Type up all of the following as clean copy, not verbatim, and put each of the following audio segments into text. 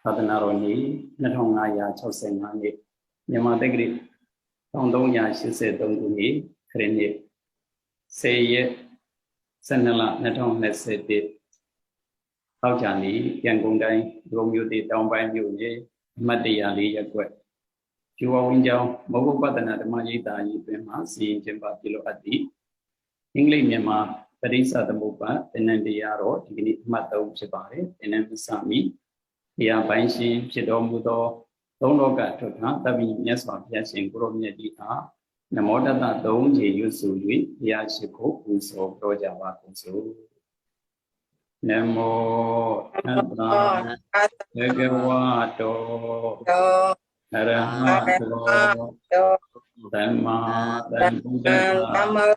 Padanaroni, Natonaya, Chosenani, Yamategri, Tondonia, she said, don't do me, Kreni. Say ye, Senala, Naton, let's say it. How Jani, Yangungai, Romeo did down by you, Madiali, Yaquet. You are in Jow, Mogo Padana, Majida, Yipema, seeing Jemba Kilo Adi. English Yama, Parisa the Mupa, and then the Yaro, Mato Chibare, and then the Sami. Here by she, Chidomudo, don't look at Tota, the Vinyas of Yashin Gromia, Namoda that don't use Sui, Yashiko, Uso, Rojava, Uso. Nemo, Nanda, Egewato, Arahato, Dhamma, Dhamma,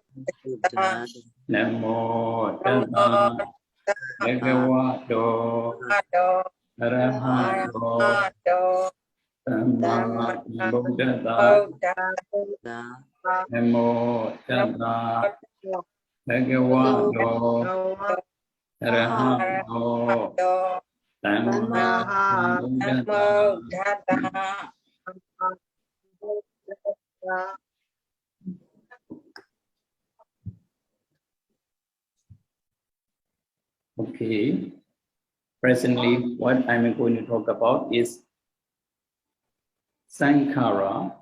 Nemo, Nanda, Egewato, Arahato, Dhamma, Nemo, Nanda, Egewato, Arahato, Okay. Presently, what I'm going to talk about is Sankhara,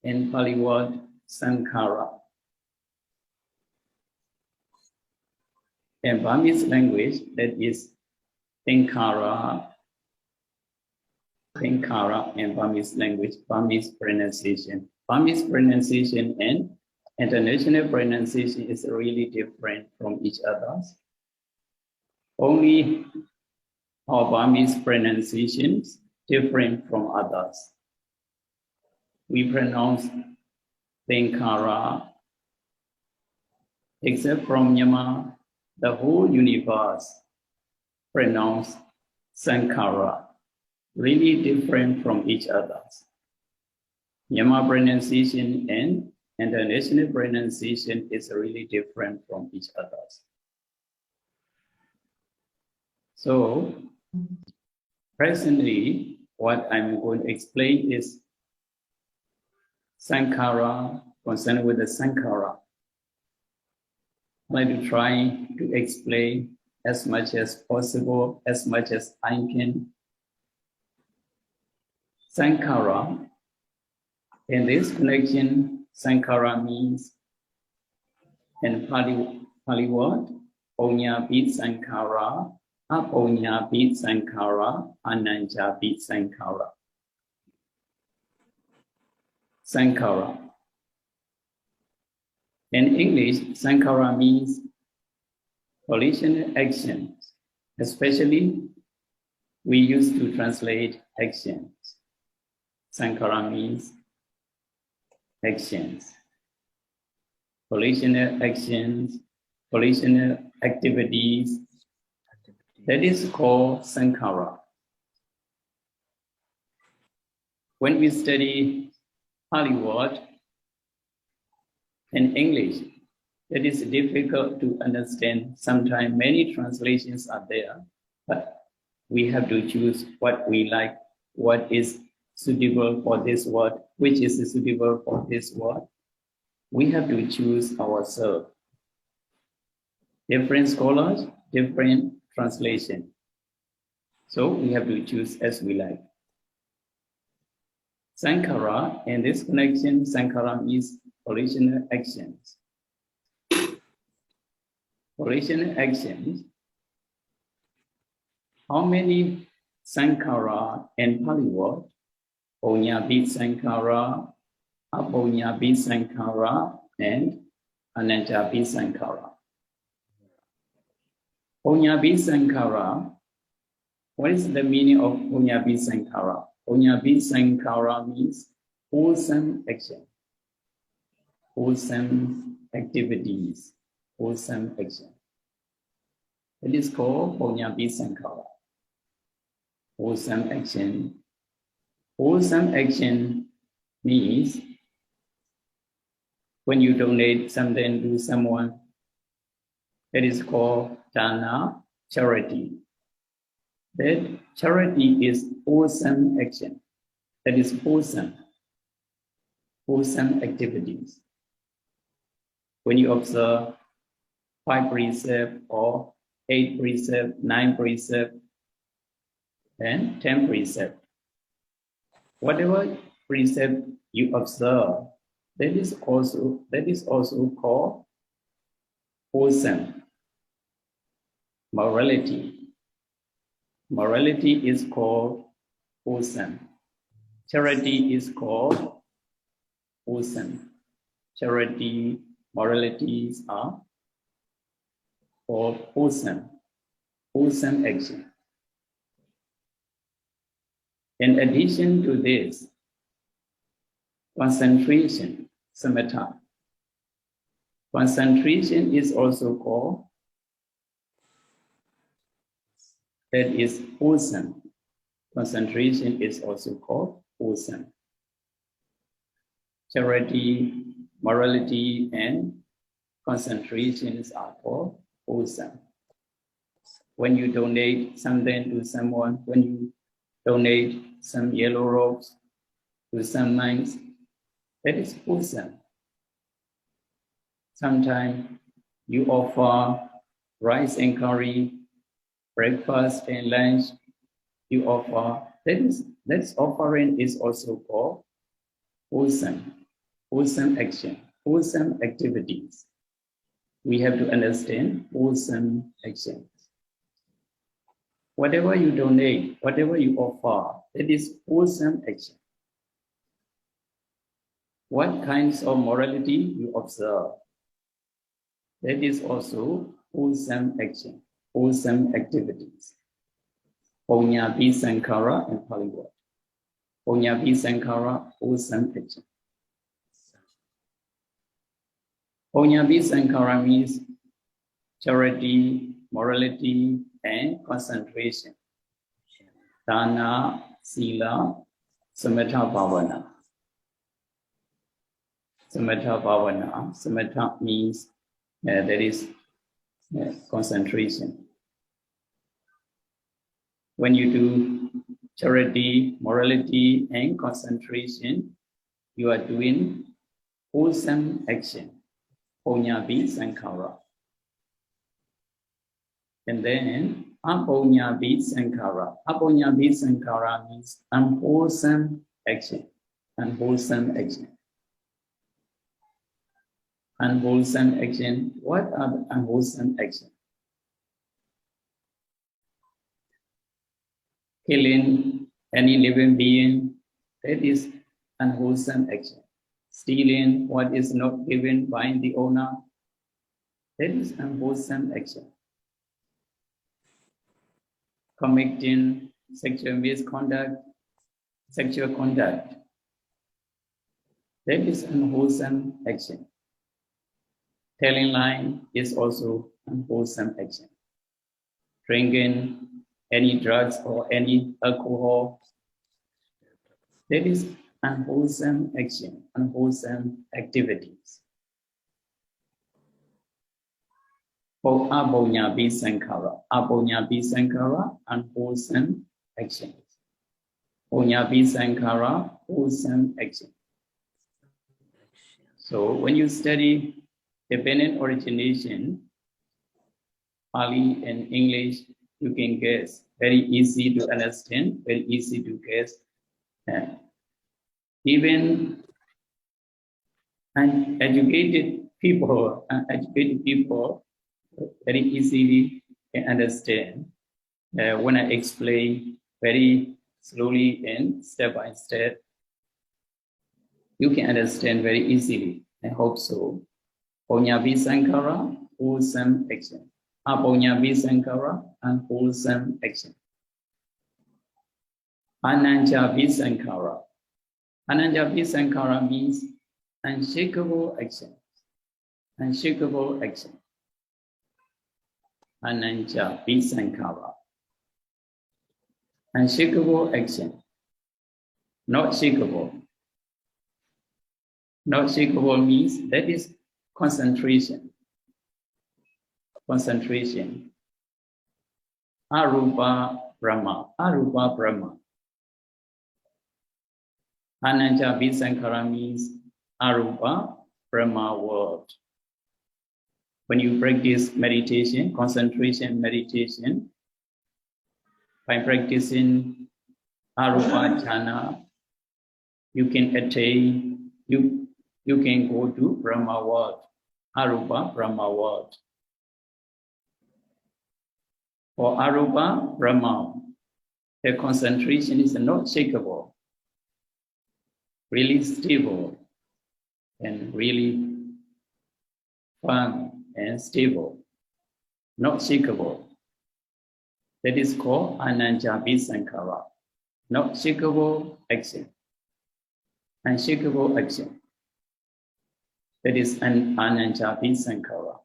in Pali word Sankhara. In Burmese language, that is Thankara. Thankara in Burmese language, Burmese pronunciation. Burmese pronunciation and international pronunciation is really different from each other. Only our Burmese pronunciations different from others. We pronounce Thankara, except from Myanmar, the whole universe pronounce Sankhara, really different from each other. Myanmar pronunciation and international pronunciation is really different from each other. So, presently, what I'm going to explain is Sankhara, concerned with the Sankhara. I'm going to try to explain as much as possible, as much as I can. Sankhara, in this connection, Sankhara means, in Pali word, Onya beat Sankhara, Aponya beat Sankhara, Ananja beat Sankhara. Sankhara. In English, Sankhara means volitional actions. Especially, we used to translate actions. Sankhara means actions. Volitional actions, volitional activities. That is called Sankhara. When we study Pali word in English, it is difficult to understand. Sometimes many translations are there, but we have to choose what we like, what is suitable for this word, which is suitable for this word. We have to choose ourselves. Different scholars, different translation. So we have to choose as we like. Sankhara, in this connection, Sankhara means volitional actions. Volitional actions. How many Sankhara in Pali word? Onya beat Sankhara, Aponya beat Sankhara, and Ananja beat Sankhara. Onya beat Sankhara. What is the meaning of Onya beat Sankhara? Onya beat Sankhara means wholesome action, wholesome activities, wholesome action. It is called Onya beat Sankhara. Wholesome action. Wholesome action means when you donate something to someone, it is called dana, charity. that charity is wholesome action. That is wholesome activities. When you observe 5 precepts or 8 precepts, 9 precepts, and 10 precepts, whatever precept you observe, that is also called wholesome morality. Morality is called wholesome. Charity is called wholesome. Charity, moralities are called wholesome action. In addition to this, concentration, samatha. Concentration is also called, that is wholesome. Concentration is also called wholesome. Charity, morality, and concentrations are called wholesome. When you donate something to someone, when you donate some yellow robes to some monks, that is wholesome. Sometimes you offer rice and curry, breakfast and lunch, you offer, that offering is also called wholesome action, wholesome activities. We have to understand wholesome actions. Whatever you donate, whatever you offer, that is wholesome action. What kinds of morality you observe, that is also wholesome action, wholesome activities. Punyapi Sankara and Pali word. Punyapi Sankara, wholesome action. Punyapi Sankara means charity, morality, and concentration. Dana, Sila, Samatha Bhavana. Samatha Bhavana. Samatha means there is concentration. When you do charity, morality, and concentration, you are doing wholesome action. Punyapi Sankara. And then Apunyapi Sankara. Apunyapi Sankara means unwholesome action. Unwholesome action. Unwholesome action. What are the unwholesome actions? Killing any living being, that is unwholesome action. Stealing what is not given by the owner, that is unwholesome action. Committing sexual misconduct, sexual conduct, that is unwholesome action. Telling lie is also unwholesome action. Drinking any drugs or any alcohol, that is unwholesome action, unwholesome activities. For Apunyapi Sankara, Apunyapi Sankara, unwholesome actions. Punyapi Sankara, wholesome action. So when you study dependent origination, Pali and English, you can guess, very easy to understand, very easy to guess. Even uneducated people very easily can understand when I explain very slowly and step by step. You can understand very easily. I hope so. Punyapi Sankara, wholesome action. Apunyapi Sankara, unwholesome action. Ananjapi Sankara. Ananjapi Sankara means unshakable action. Unshakable action. Ananjapi Sankara. Unshakable action. Not shakable. Not shakable means that is concentration. Concentration. Arupa Brahma. Arupa Brahma. Ananjapi Sankhara means Arupa Brahma world. When you practice meditation, concentration meditation, by practicing Arupa jhana, you can attain, you can go to Brahma world, Arupa Brahma world. For Arupa Brahma, the concentration is not shakable, really stable, and really firm and stable, not shakable. That is called Ananjapi Sankhara, not shakable action, unshakable action. That is an Ananjapi Sankhara.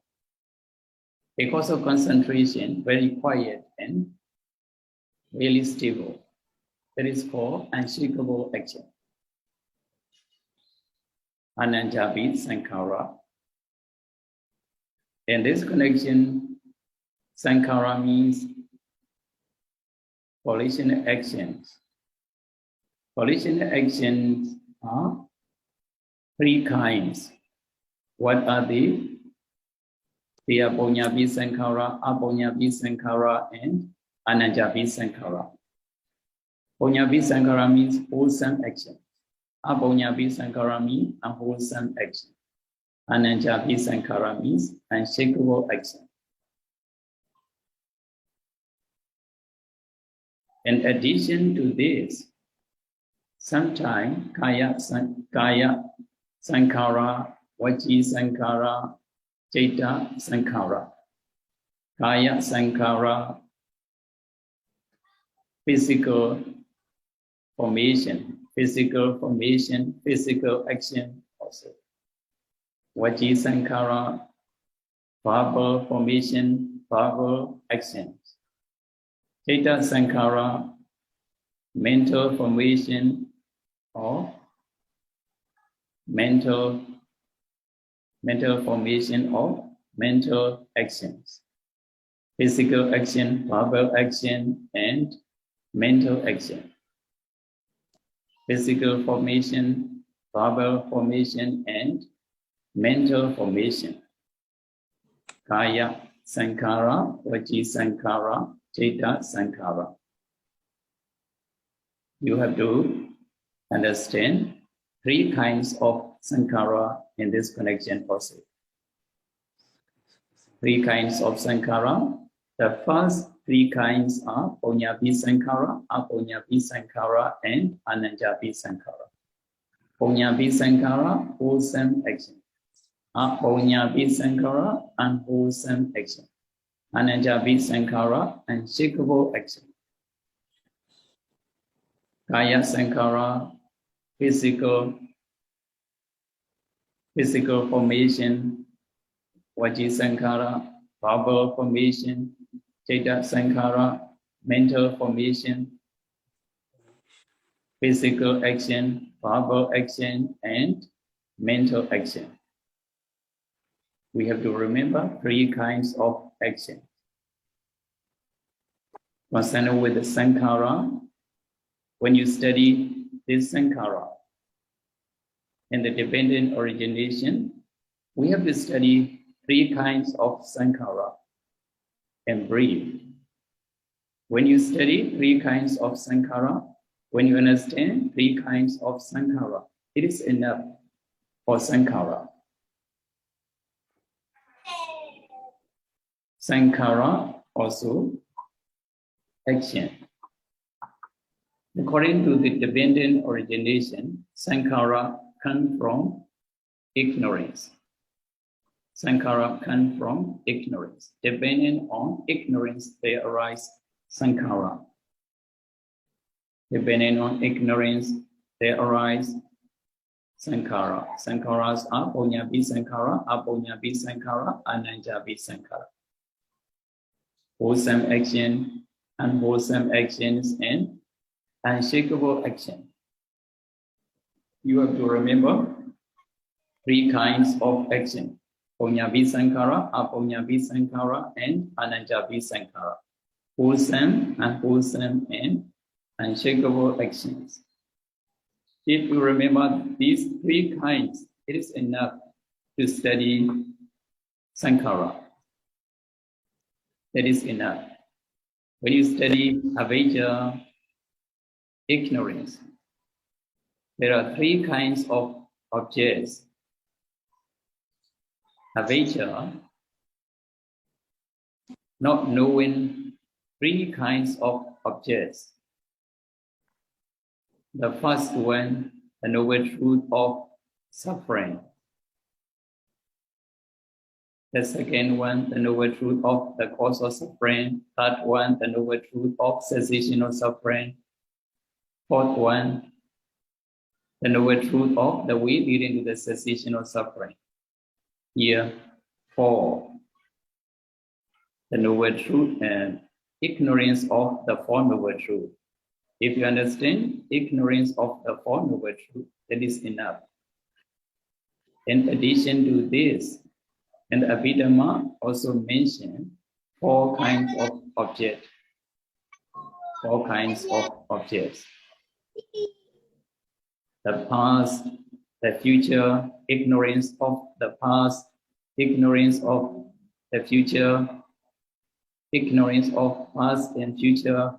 Because of concentration, very quiet and really stable. That is called unshakable action. Ananjapi Sankhara. In this connection, Sankhara means volitional actions. Volitional actions are three kinds. What are they? They are Ponyapi Sankhara, Aponyapi Sankhara, and Ananjapi Sankhara. Ponyapi Sankhara means wholesome action. Aponyapi Sankhara means unwholesome action. Ananjapi Sankhara means unshakable action. In addition to this, sometimes Kaya Sankhara, Vaci Sankhara, Citta Sankhara. Kaya Sankhara, physical formation, physical action also. Vaci Sankhara, verbal formation, verbal actions. Citta Sankhara, mental formation or mental formation of mental actions. Physical action, verbal action, and mental action. Physical formation, verbal formation, and mental formation. Kaya Sankhara, Vaci Sankhara, Citta Sankhara. You have to understand three kinds of Sankhara in this connection also. Three kinds of Sankhara. The first three kinds are Ponyapi Sankhara, Aponyapi Sankhara, and Ananjapi Sankhara. Ponyapi Sankhara, wholesome action. Aponyapi Sankhara, unwholesome action. Ananjapi Sankhara, unshakable action. Kaya Sankhara, physical formation. Vaci Sankhara, verbal formation. Citta Sankhara, mental formation. Physical action, verbal action, and mental action. We have to remember three kinds of action. Concerned with the Sankhara, when you study this Sankhara and the dependent origination, we have to study three kinds of Sankhara and brief. When you study three kinds of Sankhara, when you understand three kinds of Sankhara, it is enough for Sankhara. Sankhara also action. According to the dependent origination, Sankhara comes from ignorance. Sankhara comes from ignorance. Depending on ignorance, there arise Sankhara. Depending on ignorance, there arise Sankhara. Sankharas are Ponyapi Sankhara, Aponyapi Sankhara, Ananjapi Sankhara. Wholesome action, unwholesome actions, and unshakable action. You have to remember three kinds of action: Ponyapi Sankhara, Aponyapi Sankhara, and Ananjapi Sankhara. wholesome, unwholesome, and unshakable actions. If you remember these three kinds, it is enough to study sankhara. That is enough. When you study avijja, ignorance, there are three kinds of objects. Avijja, not knowing three kinds of objects. The first one, the noble truth of suffering. The second one, the noble truth of the cause of suffering. Third one, the noble truth of cessation of suffering. Fourth one, the noble truth of the way leading to the cessation of suffering. Here, four. The noble truth and ignorance of the four noble truth. If you understand ignorance of the four noble truth, that is enough. In addition to this, and Abhidhamma also mentioned four kinds of objects. Four kinds of objects. The past, the future, ignorance of the past, ignorance of the future, ignorance of past and future,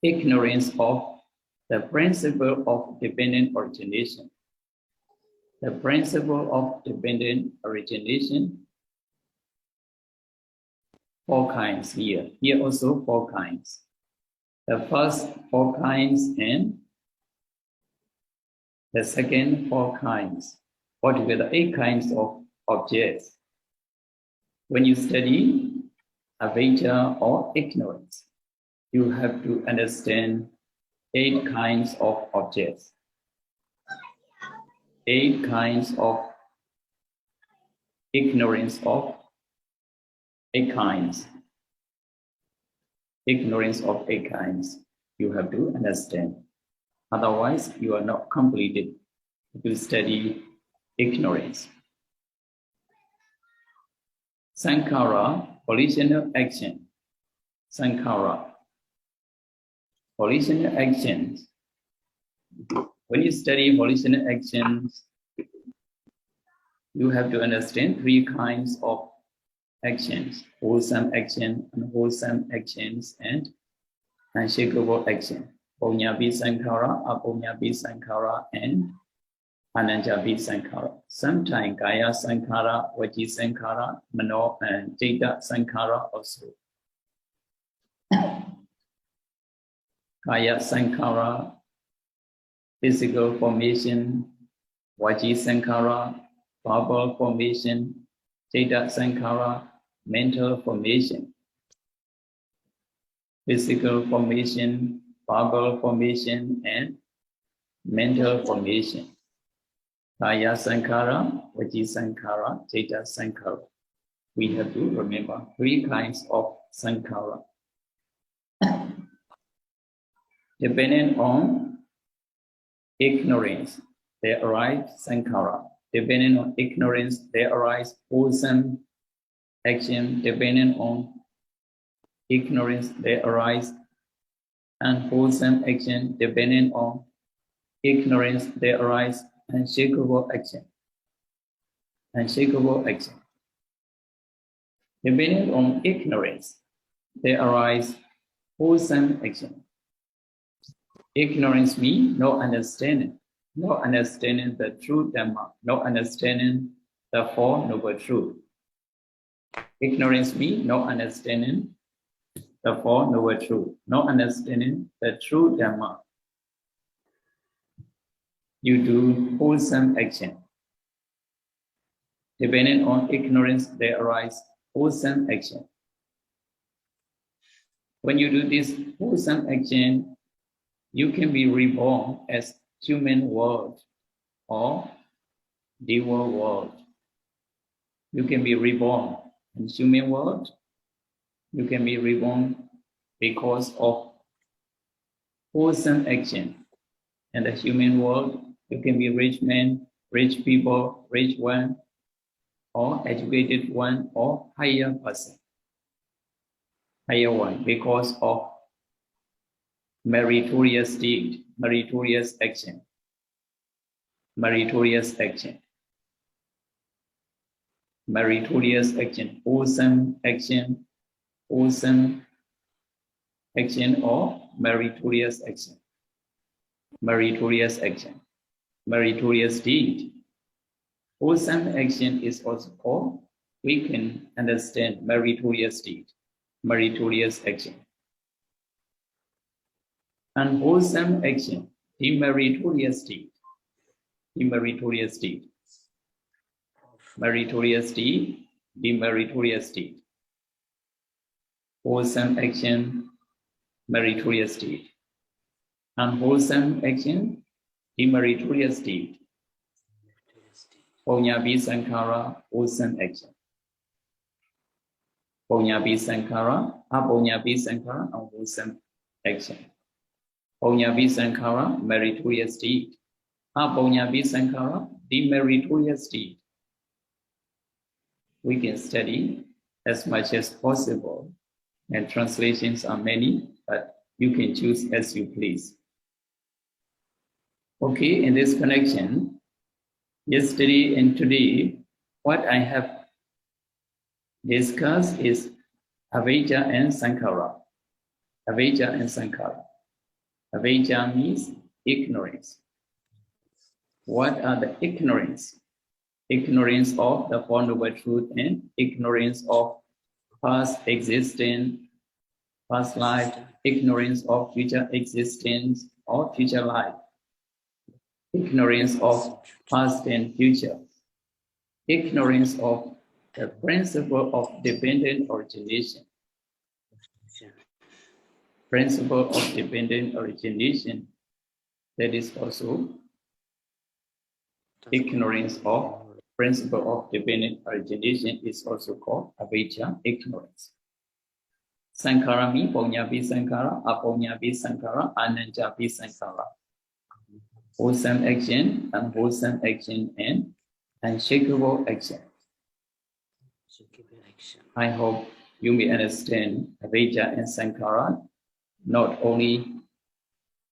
ignorance of the principle of dependent origination. The principle of dependent origination, four kinds here. Here also four kinds. The first four kinds and the second four kinds. Altogether 8 kinds of objects. When you study avijja or ignorance, you have to understand 8 kinds of objects. 8 kinds of ignorance of 8 kinds. Ignorance of 8 kinds. You have to understand. Otherwise, you are not completed to study ignorance. Sankhara, volitional action. Sankhara. Volitional actions. When you study volitional actions, you have to understand 3 kinds of actions: wholesome action, unwholesome actions, and unshakable action. Punyabi sankhara, apunyabi sankhara, and ananjabi sankhara. Sometimes kaya sankhara, vaci sankhara, mano, and citta sankhara also. Kaya sankhara, physical formation, vaci sankhara, verbal formation, citta sankhara, mental formation. Physical formation, verbal formation, and mental formation. Kaya sankhara, vaci sankhara, citta sankhara. We have to remember 3 kinds of sankhara. Depending on ignorance, there arise sankhara. Depending on ignorance, there arise wholesome action. Depending on ignorance, there arise unwholesome action. Depending on ignorance, there arise unshakable action. Unshakable action. Depending on ignorance, there arise wholesome action. Ignorance means no understanding. No understanding the true Dhamma. No understanding the 4 noble truths. Ignorance means no understanding the 4 noble truths. No understanding the true Dhamma. You do wholesome action. Depending on ignorance, there arise wholesome action. When you do this wholesome action, you can be reborn as human world or Deva world. You can be reborn in human world. You can be reborn because of wholesome action. In the human world, you can be rich men, rich people, rich one, or educated one, or higher person. higher one because of meritorious deed, meritorious action, meritorious action, meritorious action, awesome action, awesome action or meritorious action, meritorious action, meritorious deed. Awesome action is also called, we can understand meritorious deed, meritorious action. Unwholesome action, demeritorious deed, demeritorious deed, meritorious deed, demeritorious deed. Wholesome action, meritorious deed. Unwholesome action, demeritorious deed. Ponyabi Sankara, wholesome action. Ponyabi Sankara, Aponyabi Sankara, unwholesome action. Ponyabi Sankara, meritorious deed. Aponyabi Sankara, demeritorious deed. We can study as much as possible, and translations are many, but you can choose as you please. Okay, in this connection, yesterday and today, what I have discussed is Avijja and Sankara. Avijja and Sankara. Avijja means ignorance. What are the ignorance? Ignorance of the Four Noble Truth and ignorance of past existence, past life, ignorance of future existence or future life, ignorance of past and future, ignorance of the principle of dependent origination. Principle of dependent origination, that is also ignorance of principle of dependent origination is also called avijja, ignorance. Sankara means ponyabi sankara, aponyabi sankara, ananjabi sankara. Wholesome action, unwholesome action, and unshakable action. I hope you may understand avijja and sankara, not only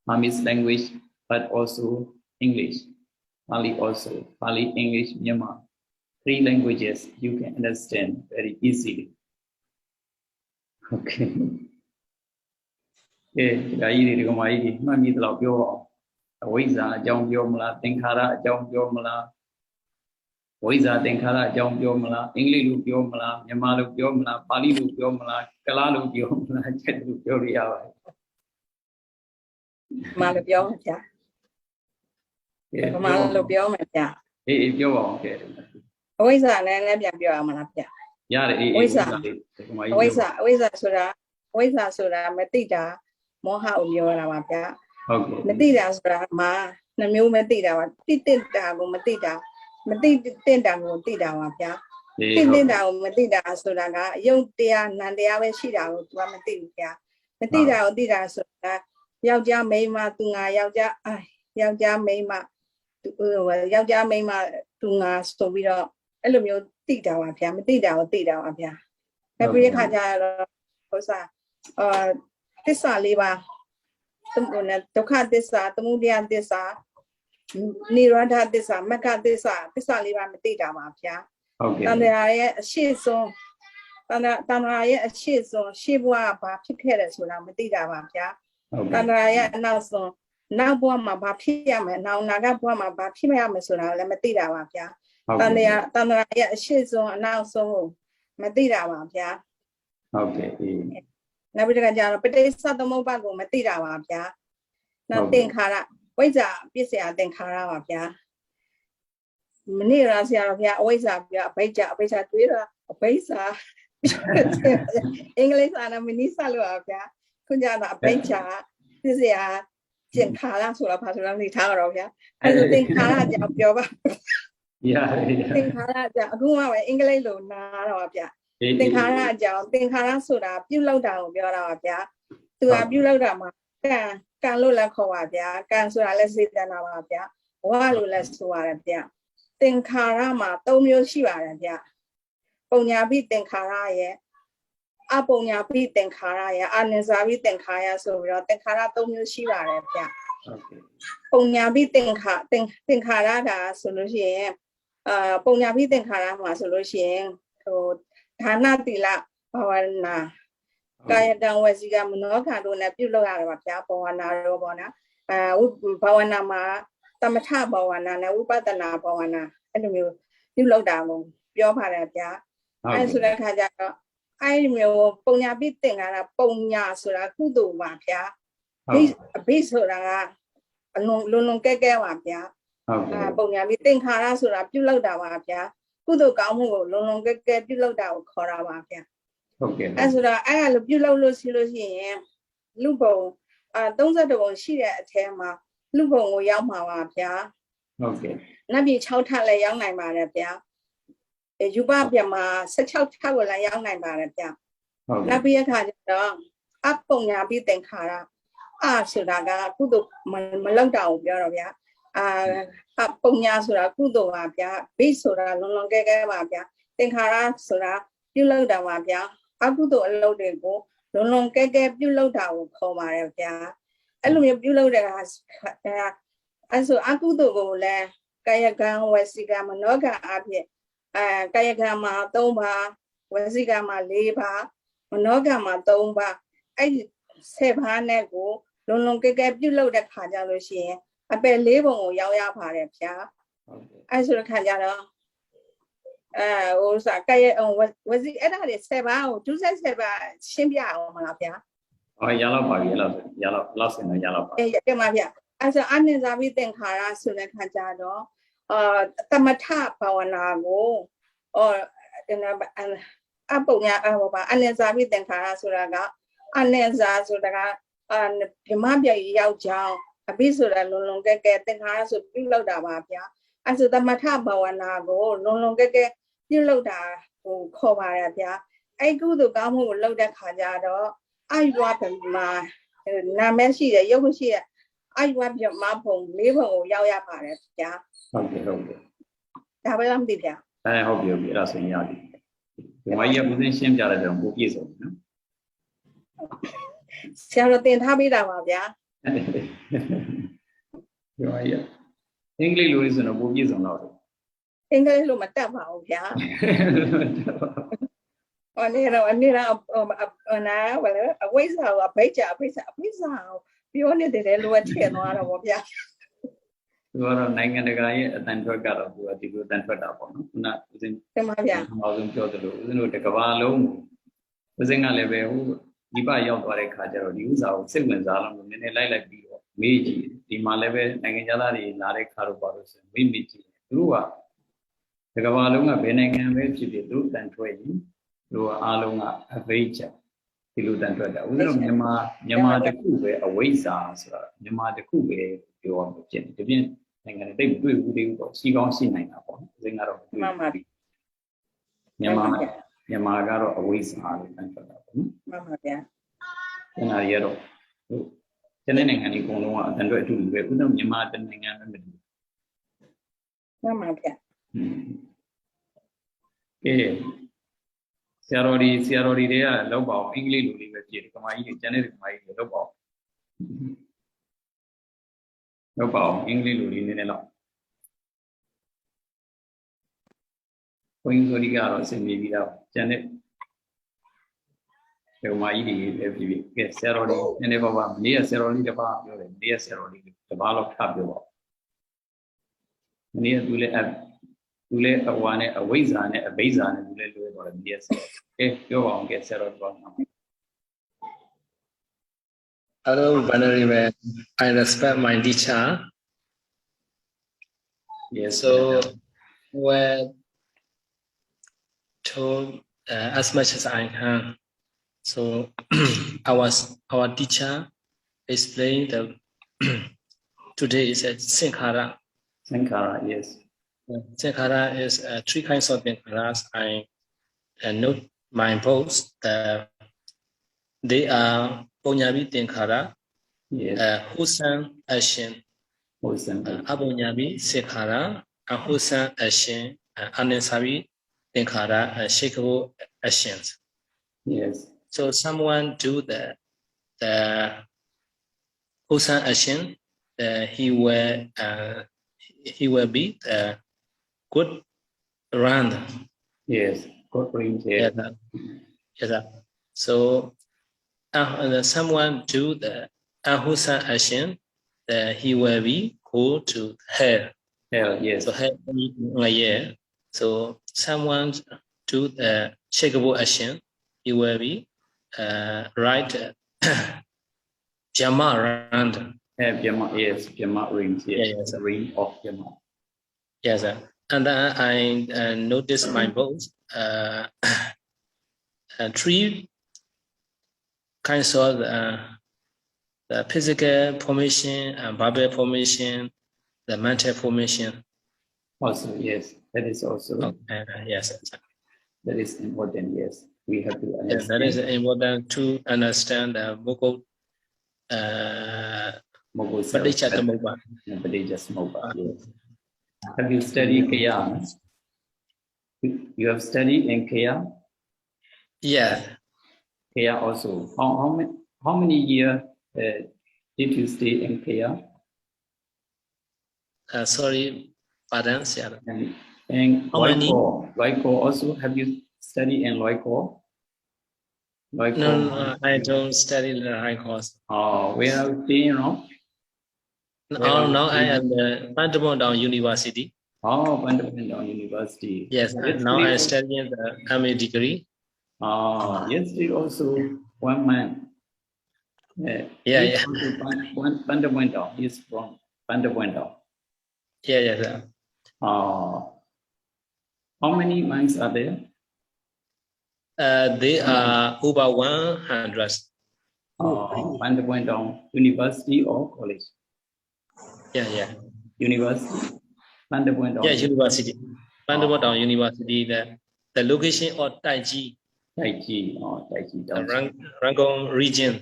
Burmese language, but also English. Pali also, Pali, English, Myanmar. 3 languages you can understand very easily. Okay. Avijja ajaung pyo mala, Thengkhara ajaung pyo mala, Avijja Thengkhara ajaung pyo mala, English lu pyo mala, Myanmar lu pyo mala, Pali lu pyo mala, Kala lu pyo mala, Chet lu pyo rya ba. Ma lu pyo ma phya. Ma lu pyo ma phya. Pyo ba aung khe. Avijja ne pyan pyo ma la phya. Yare Avijja soda ma ti da moha ko pyo la ba phya. Okay. Matida sura ma na myo matida wa titinta ko matida matitinta ko tida wa phya titinta ko matida sura ga yong tia nan tia be shi da ko tu ma mati bu phya matida ko tida sura yaukja maima tu nga yaukja maima tu nga so pi do ai lo myo tida wa phya matida ko tida wa phya na pi kha ja lo ho sa tissa 4 ပါး Dukha Tissa, Tamudya Tissa, Nirodha Tissa, Magga Tissa, Tissa 4 ပါး မသိတာပါဗျာ တန်ត្រာရဲ့အရှိဆုံးတန်ត្រာရဲ့အရှိဆုံးရှေးဘဝဘာဖြစ်ခဲ့တယ်ဆိုတာမသိတာပါဗျာတန်ត្រာရဲ့အနောက်ဆုံးနောက်ဘဝမှာဘာဖြစ်ရမယ်နောက်နာဂဘဝမှာဘာဖြစ်ရမယ်ဆိုတာလည်းမသိတာပါဗျာတန်ត្រာရဲ့အရှိဆုံးအနောက်ဆုံးကိုမသိတာပါဗျာဟုတ်ကဲ့နောက်ပြီးတော့ကြာတော့ပဋိစ္စသမုပ္ပါဒ်ကိုမသိတာပါဗျာနောက်သင်္ခါရဝိဇ္ဇာပစ္စယသင်္ခါရပါဗျာမနေ့ကဆရာတော်ဘုရားအဝိဇ္ဇာပြအဘိဇ္ဇာတွေးတာအဘိဇ္ဇာအင်္ဂလိပ်စာနဲ့မနီးစလို့ပါဗျာခွန်ကြတာအဘိဇ္ဇာပစ္စယသင်္ခါရဆိုတာဘာဆိုတာသိထားတော့ဗျာအဲဒါသင်္ခါရကြောင့်ပြောပါရတယ်သင်္ခါရကြောင့်အခုမှပဲအင်္ဂလိပ်လိုနားတော့ဗျာသင်္ခါရအကြောင်းသင်္ခါရဆိုတာပြုလုပ်တာကိုပြောတာပါဗျာသူကပြုလုပ်တာမှာကံလို့လည်းခေါ်ပါဗျာကံဆိုတာလည်းစေတနာပါဗျာဝါလို့လည်းဆိုရတယ်ဗျာသင်္ခါရမှာ 3 မျိုးရှိပါတယ်ဗျာပုံညာပိသင်္ခါရရဲ့ Aponyabi Tenkaraya, Anezabi Tenkaya, so Tenkara Tomu Shiva. Ponyabi Tenkarada solution. Ponyabi Tenkarama solution. So Tana Tila Pawana. Kaya down was Yamanoka, do Napulo Arabia, Pawana Robona, Pawana Ma, Tamata Bawana, Upatana Pawana, and you look down, your Parapia. I should have had I will Ponyabi Tengara, Ponya Sura Kudu Mapia, a piece of Lulung Kekawapia, Ponyabi Tenkara Sura, you look down Wapia, Kudu Gamu, Lulung Kek, you look down Korawapia. Okay. As I look you low Lupo, those are the ones she at Tema, Lupo Yama Pia. Okay. Nabi Chowtale young nine Marapia. Yubabia, such out tower like young nine Marapia. Nabi Akadam, up Ponya Bitenkara, Sudaga, Kudu Malanga, Yoravia, up Ponya Sura, Kudu Wapia, Bisura, no longer Wapia, Tenkara Sura, you load the Wapia. Akudo allowed to go, no longer get you load out, call Maravia. Alumia, you load as so Akudo go there, Kayagan, Wesigama, Noga Abia, Kayagama, Tomba, Wesigama, Leba, Monogama, Tomba. I say Hanego, no longer get you load at Kajalushi. I bet label Yaya Parapia. I should Kajara. Was it at 7 to 7 Shimbia or Malapia? Oh, yellow, lost in the yellow. As an Anizabi Tenkara, Sunak Hajado, Tamata Pawanago, or Aponia Anizabi Tenkara Suraga, Aneza Suraga, and Pimabia Yao Jiao, a bisura no longer get Tenkara so below the Mapia. As the Mata Pawanago, no longer get. You load that who call Marapia. I go to Gamu load that Kajado. I drop my Namashi, Yoshi. I drop your mapon, Livo, Yaya Parapia. Okay. I hope you'll be us in Yadi. Why you within Shim Jala book is on? Sarah didn't have it out, yeah. You are here. English Louis and a book is on. English look at that, yeah. On it, a ways how a page, how you only did a lower tier, no other of ya. You are a 900 guy at Tantra who are the good Tantra upon, not within 1,000 children, no take a while. Within a level who you buy your Kaja or use our segments are on the like Meiji, the Maleve, Nangajalari, Larek Harubarus, Wimiti, Rua. The Gavalunga Benningham, which is the Lut and Twain, Lua Alunga, a Vecha, the Lut and Twada. We don't Yama the Kube, a way sans, Yama the Kube, you are the Jim, and they do see on Sinai upon the Naro. Yamagaro, a way sans, and Mamma, yeah. Then I yellow. Telling any Kono and do it to the Udam Yama and Mamma, yeah. Okay. Ciarori, they are low bow, English, Janet, my low bow. Low bow, English, in a law. Going to Rigaro, send me without Janet. So my every week. Yes, Ciarori, and never one near Ciarori, the bar, near Ciarori, the bar of Tabio. Near to let a one a wazan, a bazan, and let it or a yes. If you won't get settled now. Hello, Venerable. I respect my teacher. Yes. So, we're told as much as I can. So, our teacher explained that today is a Sankara. Sankara, yes. Sankara is 3 kinds of Sankaras. I note my post. They are Ponyabi Tenkara, Husan Ashin, Abonyabi Sankara, and Husan Ashin, Anesabi Tenkara, and Shekabo Ashins. Yes. So someone do the wholesome action, he will be good around. Yes, good range. Yes, yes. So someone do the unwholesome action, he will be go to hell. Hell, yes. So hell, yeah. So someone do the shakable action, he will be right Jama around. Yes, Jama range. Yes, yes, sir. Ring of Jama. Yes, sir. And then I noticed my books. Three kinds of the physical formation and verbal formation, the mental formation. Also, yes, that is also yes, sir. That is important. Yes, we have to understand. Yes, that is important to understand the Moko. Yes. Have you studied Kaya? You have studied in Kaya? Yeah. Kaya also. How many years did you stay in Kaya? Sorry, pardon. And Loiko also. Have you studied in Loiko? No, I don't study the high course. Oh, where are you staying now? Now I am at Dhmၼဒ University. Oh, Dhmၼဒ University. Yes, now I study the MA degree. Yesterday also 1 month. Yeah. Dhmၼဒ. He's from Dhmၼဒ. Yeah, sir. How many months are there? They are over 100. Dhmၼဒ University or college? Yeah. University. Dhmၼဒ. Yeah, university. Dhmၼဒ University. The location of Tayar. Tayar. Rangoon region.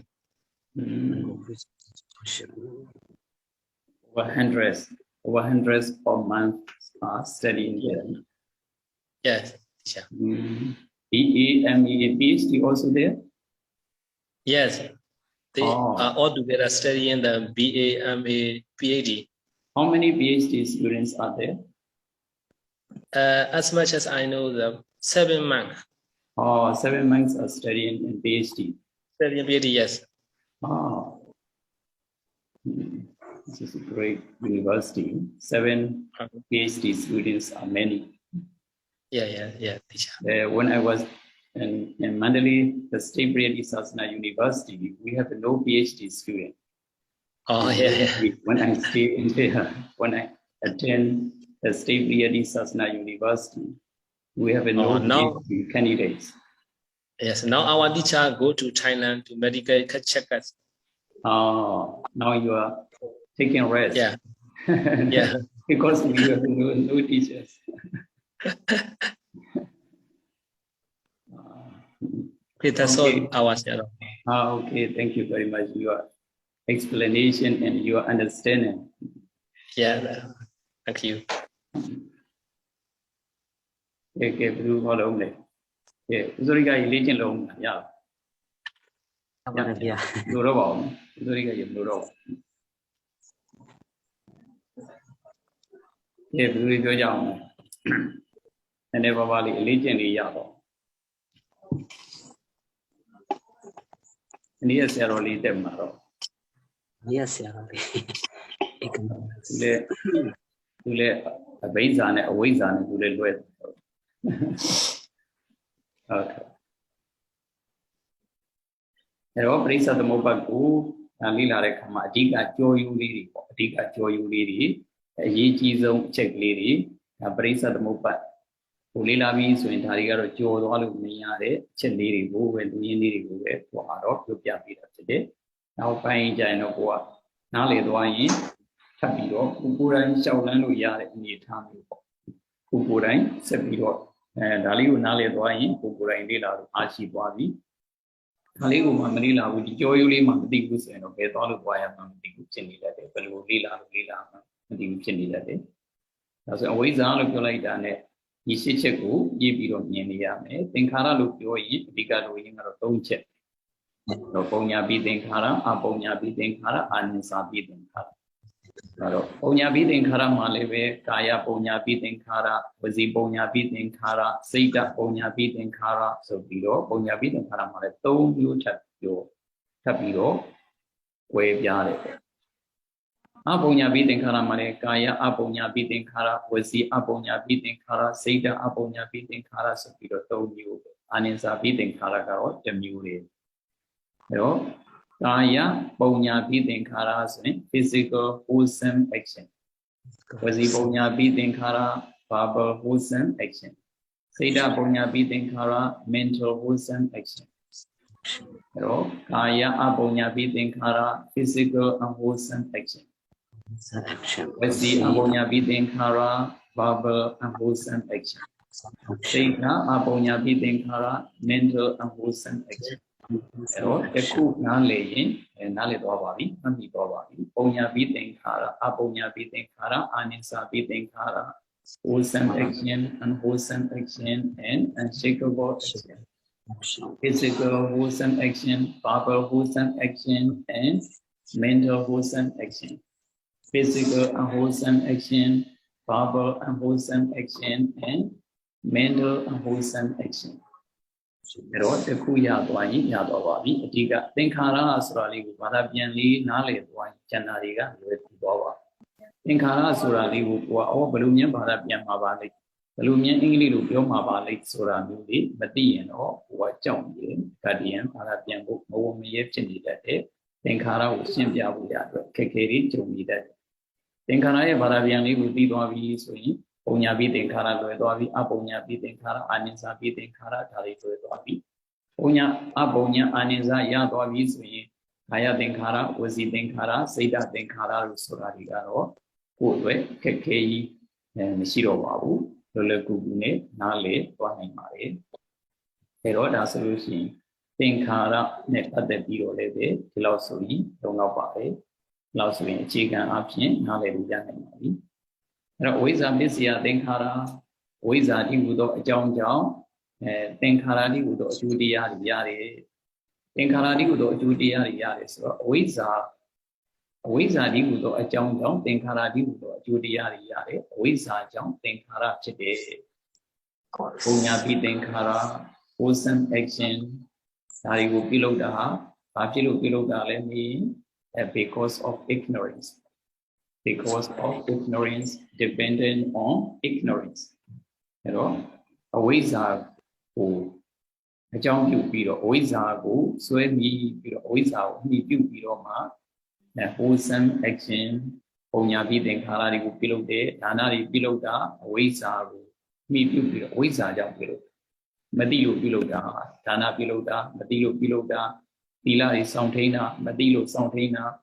Over hundreds of months studying there. Yes. BA, MA, PhD also there? Yes. They are all together studying the BA, MA, PhD. How many PhD students are there? As much as I know, the 7 months. 7 months are studying in PhD. Studying PhD, yes. This is a great university. 7 PhD students are many. Yeah. When I was in Mandalay, the State Briyadi Sasana University, we have no PhD student. Yeah. When I stay in there, when I attend the State Briyadi Sasana University, we have no PhD candidates. Yes, now our teacher go to Thailand to medical checkups. Now you are taking rest. Yeah. Because we have no teachers. Okay, that's all our channel. Okay, thank you very much. Your explanation and your understanding. Yeah, thank you. Okay, blue volume. Yeah, sorry guys, legend long. Yeah. Blue roll. Sorry guys, blue roll. Yeah, blue go down. And never valley legend yellow. Yes, you're only them. Yes, a base on it, a ways on it, do it. Okay. And all praise of the mobile and Lila Rekama, Diga Joy Lady, Diga Joy Lady, a Yi zone check lady, a praise of the mobile. Ulila means when Tariga Joe, all of me are a lady who went to Yindi for our rock to Yapita today. Now find Jainoa. Now let one Tapio, Ukuran, Shaulanu Yard in the town. Ukuran, Sepio, and Aliu Nale Dwai, Ukuran Lila, Archie Bobby. Aliu Manila with Joyuli Mamdigus and obey all of why I'm Chini that day, but Lila, Chini that day. As always, all of your like that. Yichicheku, Yibido Yeniame, Tinkara look your Yip, Digado in a don't check. Punya biting hara, apunya biting hara, anisa biting hara. Punya biting hara maleve, kaya punya biting hara, wazi punya biting hara, sita punya biting hara, so biro, punya biting hara male, tong yu chat yo, tapiro, we biare. Apunya biting hara male, kaya apunya biting hara, wazi apunya biting hara, sita apunya biting hara, so biro, tong yu, anisa biting hara karo, temure. Hello, Tayar, Punya beating Kara, physical wholesome action. Wazi Punya beating Kara, verbal wholesome action. Seda Punya beating Kara, mental wholesome action. Hello, Kaya Apunya beating Kara, physical unwholesome action. Wazi Apunya beating Kara, verbal unwholesome action. Seda Apunya beating Kara, mental unwholesome action. Eku nale nale doavi, nami doavi. Punya biting kara, apunya biting kara, anisa biting kara, wholesome action, unwholesome action, and unshakable action. Physical wholesome action, verbal wholesome action, and mental wholesome action. Physical unwholesome action, verbal unwholesome action, and mental unwholesome action. The Kuya Dwani Yadovavi, Atiga, Tinkara Surali, Vadabianli, Nale, Janariga, with Bova. Tinkara Surali, or Balumian Badabian Mavali, Balumian English, Yomavali, Surali, Badian, or what John, Guardian, Badabian book, Momi Chini that day. Tinkara was Simpia Vuya, Kekeri, Jumi that. Tinkara Badabianli would be Dovi swing. Punya biting kara doavi, apunya biting kara, anisa biting kara, tari doavi. Punya apunya anisa ya doavi sui, kaya tinkara, wazi tinkara, seda tinkara, rusurarigaro, kudwe, kekei, mishiro wabu, lole kubune, nale, tuanai mare. Pero da solution, tinkara, nepate biro lebe, kilausui, donga pare, lausui, chigan apien, nale rujanai mari. Wiza Missia Tinkara, Wiza Dibudo, John John, Tinkara Dibudo, Judia Yari, Tinkara Dibudo, Judia Yaris, Wiza Dibudo, John John, Tinkara Dibudo, Judia Yari, Wiza John, Tinkara Chide, Punyabi Tinkara, wholesome action, Saribu Piloda, Papilu Piloda, let me, because of ignorance. Because of ignorance, dependent on ignorance. You know, a wizard who a young you be a wizard who sway me, be a wizard, me you be a wholesome action, Onya beating Harari below there, Nanari below that, a wizard, me you be a wizard young below. Madilu below that, Tana below that, Madilu below that, Pila is Soundena, Madilu Soundena.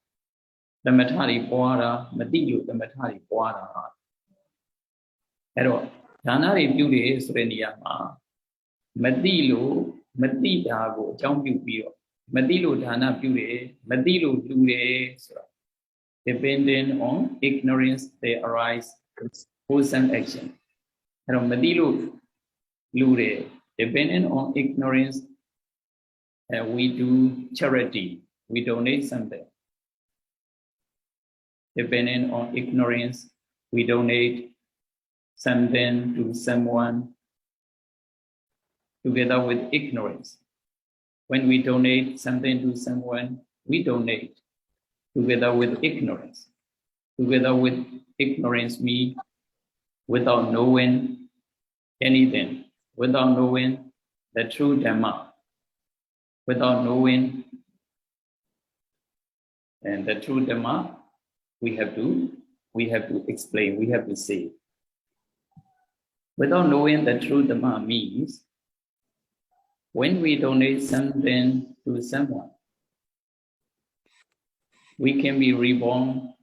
The Matari Boara, Madilu, the Matari Boara. Hello, Tanari beauty is Reniama. Madilu, Madidago, Jambu Bio, Madilu Dana beauty, Madilu beauty, depending on ignorance, they arise wholesome action. Hello, Madilu Lure, depending on ignorance, we do charity, we donate something. Depending on ignorance, we donate something to someone together with ignorance. When we donate something to someone, we donate together with ignorance. Together with ignorance means without knowing anything, without knowing the true Dhamma, without knowing and the true Dhamma, we have to explain, we have to say. Without knowing the true Dhamma means when we donate something to someone, we can be reborn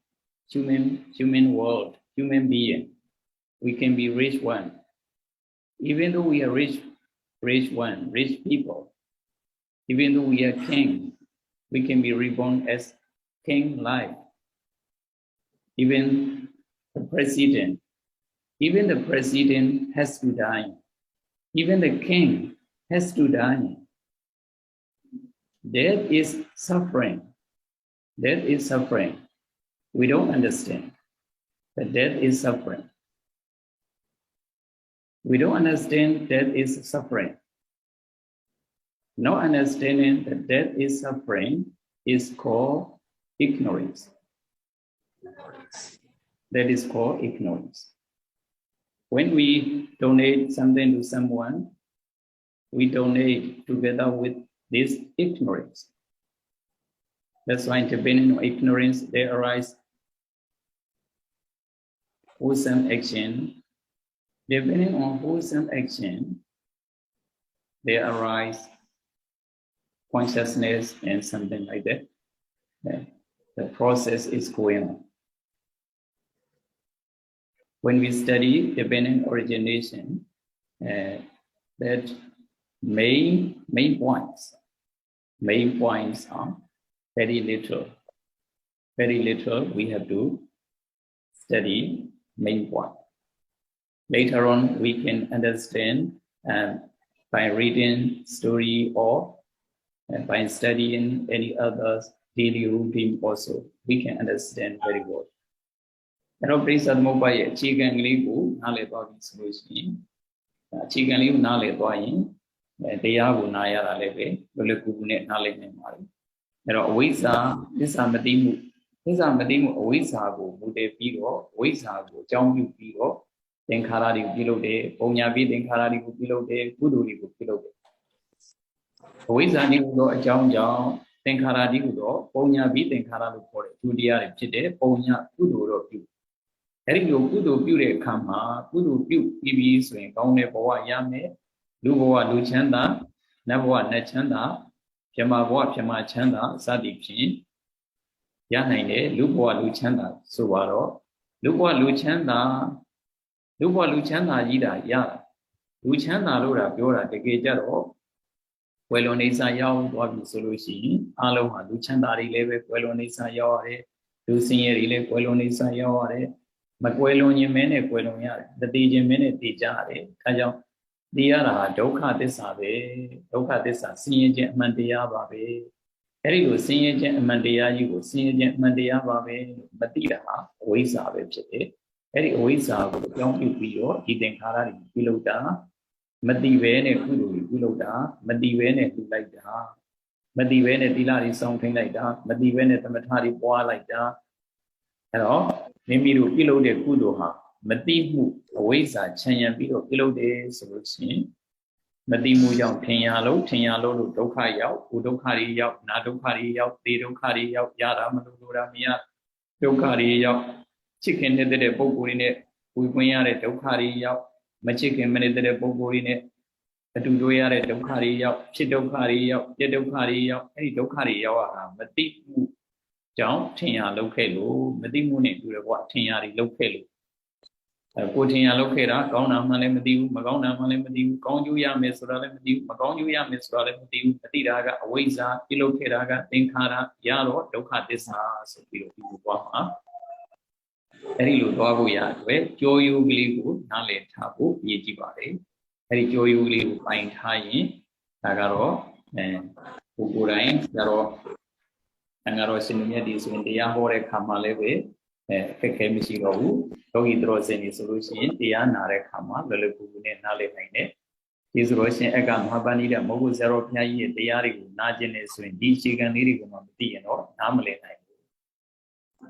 human world, human being. We can be rich one. Even though we are rich people, even though we are king, we can be reborn as king life. Even the president has to die. Even the king has to die. death is suffering. Death is suffering. We don't understand that death is suffering. We don't understand death is suffering. Not understanding that death is suffering is called ignorance. That is called ignorance. When we donate something to someone, we donate together with this ignorance. That's why depending on ignorance, there arise wholesome action. Depending on wholesome action, there arise consciousness and something like that. The process is going on. When we study dependent origination, that main points are very little. Very little we have to study main point. Later on, we can understand by reading story or by studying any other daily routine also, we can understand very well. အဲ့တော့ပရိစ္ဆသမုပ္ပါရဲ့အခြေခံကလေးကိုနားလည်သွားပြီဆိုလို့ရှိရင်အခြေခံလေးကိုနားလည်သွားရင်တရားကိုနားရတာလည်းပဲလွယ်လွယ်ကူကူနဲ့နားလည်နိုင်ပါတယ်အဲ့တော့အဝိဇ္ဇာသစ္စာမသိမှုအဝိဇ္ဇာကိုမူတည်ပြီးတော့အဝိဇ္ဇာကိုအကြောင်းပြုပြီးတော့သင်္ခါရတွေကိုပြုလုပ်တယ်ပုံညာပြီးသင်္ခါရတွေကိုပြုလုပ်တယ်ကုသိုလ်တွေကိုပြုလုပ်တယ်အဝိဇ္ဇာနည်းဟူသောအကြောင်းကြောင့်သင်္ခါရနည်းဟူသောပုံညာပြီးသင်္ခါရလို့ခေါ်တဲ့ဒုတိယတွေဖြစ်တဲ့ပုံညာကုသိုလ်တော့ပြုအဲ့ဒီလိုကုသိုလ်ပြုတဲ့အခါမှာကုသိုလ်ပြုပြီးဆိုရင်ကောင်းတဲ့ဘဝရမယ်လူဘဝလူချမ်းသာနတ်ဘဝနတ်ချမ်းသာပြမဘဝပြမချမ်းသာစသည်ဖြင့်ရနိုင်တယ်လူဘဝလူချမ်းသာဆိုတော့လူဘဝလူချမ်းသာကြီးတာရတာလူချမ်းသာလို့တာပြောတာတကယ်ကြတော့ဝယ်လွန်နေစာရောက်သွားပြီဆိုလို့ရှိရင်အားလုံးဟာလူချမ်းသာတွေလည်းပဲဝယ်လွန်နေစာရောက်ရတယ်လူစင်ရဲတွေလည်းဝယ်လွန်နေစာရောက်ရတယ်မကွယ်လွန်ခြင်းမဲနဲ့ကွယ်လွန်ရတယ်တတိခြင်းမဲနဲ့တည်ကြရတယ်ဒါကြောင့်သိရတာဒုက္ခသစ္စာပဲဒုက္ခသစ္စာဆင်းရဲခြင်းအမှန်တရားပါပဲအဲ့ဒီလိုဆင်းရဲခြင်းအမှန်တရားကြီးကိုဆင်းရဲခြင်းအမှန်တရားပါပဲမသိတာဟာအဝိဇ္ဇာပဲဖြစ်တယ်အဲ့ဒီအဝိဇ္ဇာကိုပြောင်းပြုပြီးတော့ဒီသင်္ခါရတွေပြုလုပ်တာမတိပဲနဲ့ကုသိုလ်တွေပြုလုပ်တာမတိပဲနဲ့ပြုလိုက်တာမတိပဲနဲ့သီလတွေစောင့်ထိန်လိုက်တာမတိပဲနဲ့သမထတွေပွားလိုက်တာအဲ့တော့မိမိတို့ပြုလုပ်တဲ့ကုသိုလ်ဟာမတိမှုအဝိဇ္ဇာခြံရံပြီးတော့ပြုလုပ်တယ်ဆိုလို့ရှိရင်မတိမှုကြောင့်ထင်ရလို့ဒုက္ခရောက်ဘူဒုက္ခတွေရောက်နာဒုက္ခတွေရောက်သေဒုက္ခတွေရောက်ရတာမလို့တာမရဒုက္ခတွေရောက်ချစ်ခင်နေတဲ့ပုဂ္ဂိုလ်တွေနဲ့ဝေခွင့်ရတဲ့ဒုက္ခတွေရောက်မချစ်ခင်မနေတဲ့ပုဂ္ဂိုလ်တွေနဲ့အတူတွေ့ရတဲ့ဒုက္ခတွေရောက်ဖြစ်ဒုက္ခတွေရောက်ပြဒုက္ခတွေရောက်အဲ့ဒီဒုက္ခတွေရောက်ရတာမတိမှုကြောင့်ထင်ရလောက်ခဲ့လို့မတိမှုနဲ့တူတယ်ကွာထင်ရတွေလောက်ခဲ့လို့ကိုထင်ရလောက်ခဲ့တာကောင်းတာမှလည်းမသိဘူးမကောင်းတာမှလည်းမသိဘူးကောင်းကျိုးရမယ်ဆိုတာလည်းမသိဘူးမကောင်းကျိုးရမယ်ဆိုတာလည်းမသိဘူးမသိတာကအဝိဇ္ဇာပြုလုပ်ခဲ့တာကသင်္ခါရရတော့ဒုက္ခသစ္စာဆိုပြီးတော့ဒီလိုသွားမှာအဲ့ဒီလိုသွားဖို့ရအတွက်ကြောယုကလေးကိုနားလည်ထားဖို့ရည်ကြည့်ပါတယ်အဲ့ဒီကြောယုကလေးကိုပိုင်ထားရင်ဒါကတော့ကိုယ်တိုင်ကျတော့အငါတော်ရှင်မြတ်ဒီဆိုရင်တရားဟောတဲ့ခါမှာလည်းပဲအခက်အခဲမရှိတော့ဘူးလောကီတော်စင်နေဆိုလို့ရှိရင်တရားနာတဲ့ခါမှာလွယ်လွယ်ကူကူနဲ့နားလည်နိုင်တယ်ဒီဆိုလို့ရှိရင်အကမဟာပဏိဒမဟုတ်ဘူးဇရောဘုရားကြီးရဲ့တရားတွေကိုနားကျင်နေဆိုရင်ဒီအခြေခံလေးတွေကိုမှမသိရင်တော့နားမလည်နိုင်ဘူး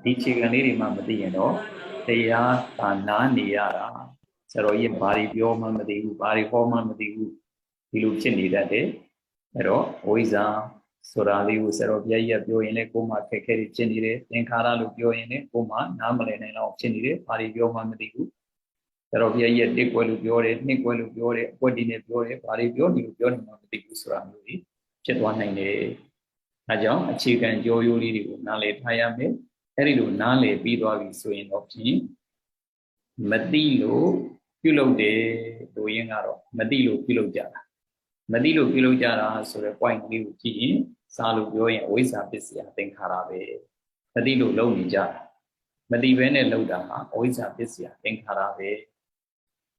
ဒီအခြေခံလေးတွေမှမသိရင်တော့တရားဘာနားနေရတာဇရောကြီးဘာတွေပြောမှမသိဘူးဘာတွေဟောမှမသိဘူးဒီလိုဖြစ်နေတတ်တယ်အဲ့တော့ဝိဇ္ဇာဆိုတာလေးကိုဆရာတော်ဘုရားကြီးကပြောရင်လည်းကိုယ်မှခက်ခဲတွေဖြစ်နေတယ်သင်္ခါရလို့ပြောရင်လည်းကိုယ်မှနားမလည်နိုင်တော့ဖြစ်နေတယ်ဘာတွေပြောမှမသိဘူးဆရာတော်ဘုရားကြီးကတစ်ကွယ်လို့ပြောတယ်နှစ်ကွယ်လို့ပြောတယ်အကွက်ဒီနဲ့ပြောတယ်ဘာတွေပြောနေလို့ပြောနေမှမသိဘူးဆိုတာမျိုးကြီးဖြစ်သွားနိုင်တယ်အဲကြောင့်အခြေခံကြောရိုးလေးတွေကိုနားလည်ထားရမယ်အဲ့ဒီလိုနားလည်ပြီးသွားပြီဆိုရင်တော့ဖြင့်မသိလို့ပြုလုပ်တယ်လို့ရင်းကတော့မသိလို့ပြုလုပ်ကြတာမသိလို့ပြုလုပ်ကြတာဆိုတဲ့ point လေးကိုကြည့်ရင်စာလို့ပြောရင်အဝိဇ္ဇာပစ္စယသင်္ခါရပဲမသိလို့လုပ်နေကြတာမသိဘဲနဲ့လုပ်တာဟာအဝိဇ္ဇာပစ္စယသင်္ခါရပဲ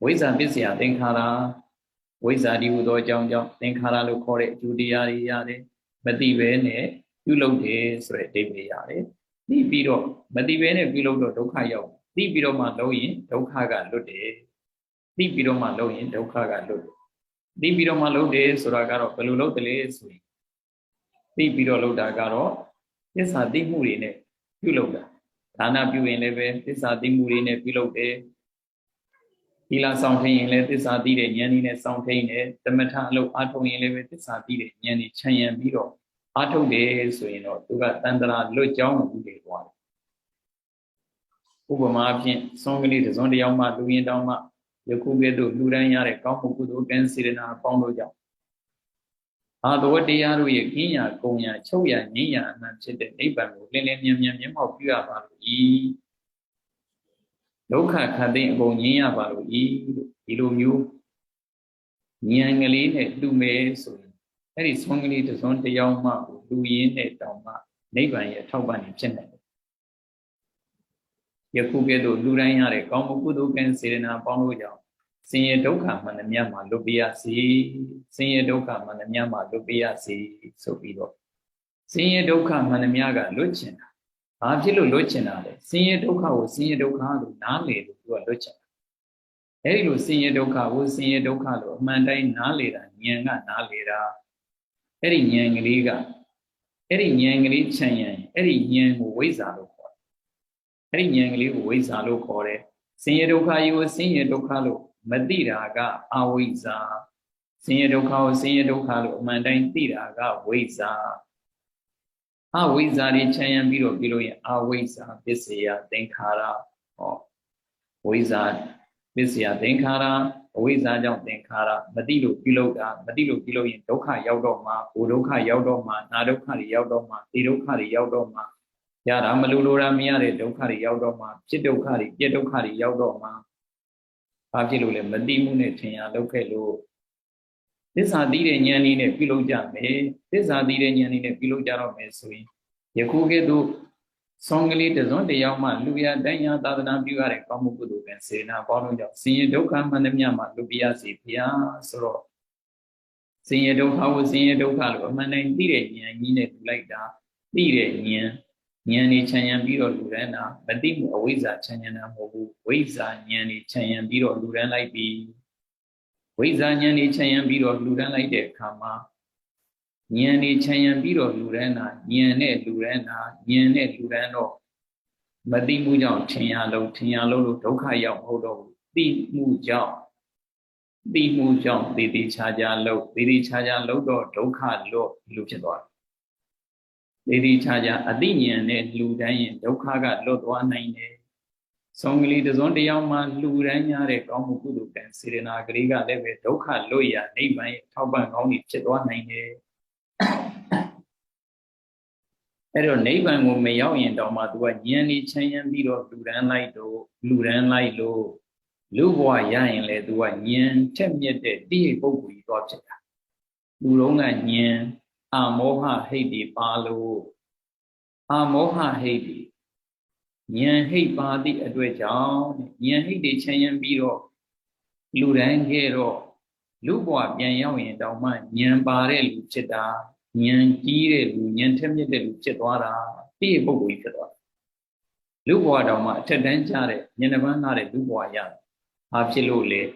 ဝိဇ္ဇာပစ္စယသင်္ခါရဝိဇ္ဇာဒီဟူသောအကြောင်းကြောင့်သင်္ခါရလို့ခေါ်တဲ့အကျိုးတရားတွေရတယ် Mati Bene, you look this, right, David Yare. The Piro, Mati Bene, you look Dokayo. The Piro Maloin, Dokaga Lode. The Piro Maloin, Dokaga Lode. The Piro Malo de Suragaro, Pelulo de Lesui. The Piro Lodagaro, yes, are the Murine, you look that. Tana Puin, this are the Murine, below there. Hila something let this are the Yanni something, the metallo auto in this are the Yanni Chayan Biro. Auto days, so you know, to got Tandra Lojong, who did one. Ubamapian, Songly, the Zondi Yama, Luin Dama, the Kugedo, Luranya, Kamukudo, Gansirina, Pondoja. The what they are we Kenya, Konya, Choya, Nia, and said the neighbor, Lenium of Pua. Loka Kadi Bonia Baru Ilumyu Niangali, Dume, so that is only to Zon de Yama, Luin, Dama, neighbor, Tauban, Chennai. Yakugedo, Lurayare, Kamukudu, and Serena Bonoja, Senior Doka, Manamiama, Lubia, see, Senior Doka, Manamiama, Lubia, see, so below. Senior Doka, Manamiaga, Lucina. Abjilo Lucina, Senior Doka was Senior Doka, Nale, to a Lucha. Elu Senior Doka was Senior Doka, Mandai Nalera, Nyanga Nalera, Eri Nyang Liga, Eri Nyang Li Chayan, Eri Nyang Wizalo. Eri Nyang Li Wizalo Core, Senior Doka, you was Senior Dokalo, Madiraga, Awiza, Senior Doka was Senior Dokalo, Mandai Tiraga, Wiza. Awizari Chayan Biro Biloya, Awiza, Bissia, Denkara, or Wizard, Bissia, Denkara, Wiza, Denkara, Madilu Biloga, Madilu Biloyan, Doka Yaudoma, Udoka Yaudoma, Nadokari Yaudoma, Idokari Yaudoma, Yara Malura Miare, Dokari Yaudoma, Chidokari, Yedokari Yaudoma, Abjilule, Madimune, Tia, Lokelo. This are the Yanni Piloja, this are the Yanni Piloja Mesui. Yakugedu Songli, the Zonde Yama, Lubia, Danya, Dadana, Buare, Kamukudu, and Sena, Bonoja, Senior Doka, Manamiama, Lubia, Sipia, Soro. Senior Doka was Senior Doka, Manan Dire, Yanni, like that, Dire, Yanni Chayan Biro Lurena, but Dim Awiza Chayana, Wiza, Yanni Chayan Biro Luren like be. Wiza Yanni Chayan Biro Luren like that, Kama. Yanni Chayan Biro Lurena, Yane Lurena, Yane Lureno. Madi Mujao, Chayalo, Tialo, Doka Yao Hodo, Di Mujao. Di Mujao, Didi Chaja Lo, Didi Chaja Lodo, Doka Lo, Luchador. Didi Chaja, Adinian, Ludayan, Dokaga, Lodwa Nine. Songli the Zonde Yama, Luranya, Kamukudu, and Sirena Griga, Leve, Doka Loya, Neighbor, Tauban, only Chedwa Nine. Ero neighbor will may yaw in Doma to a Yanni Chayan Biro, Luran Lido, Luran Lido, Luwa Yan led to a Yan, 10 years dead, dear Bogu object. Lurona Yan, Amoha Haiti Palo, Amoha Haiti. Yan hate body at Wedjown, Yan Haiti Chayan Biro, Luran Gero, Luwa Yan yaw in Doma, Yan Bare Lucheda. Yan Kire, Yan Temple, Chedwara, Tea Bogu, Luguadama, Tedanchare, Yanavana, Luguaya. Absolutely.